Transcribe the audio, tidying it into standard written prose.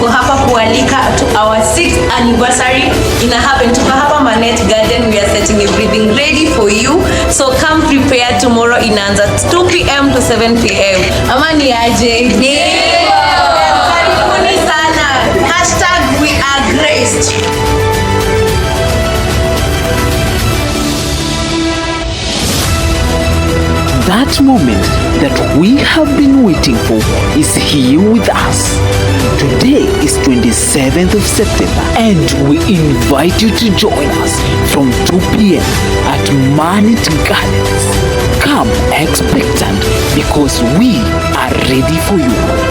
tuko hapa kualika to our 6th anniversary ina happen. Tuko hapa Maanet Garden, we are setting everything ready for you, so come prepare. Tomorrow inaanza 2 p.m. to 7 p.m. Amani aje? Karibuni sana. #we are graced. That moment that we have been waiting for is here with us. Today is 27th of September and we invite you to join us from 2 p.m. at Maanet Gardens. Come expectant because we are ready for you.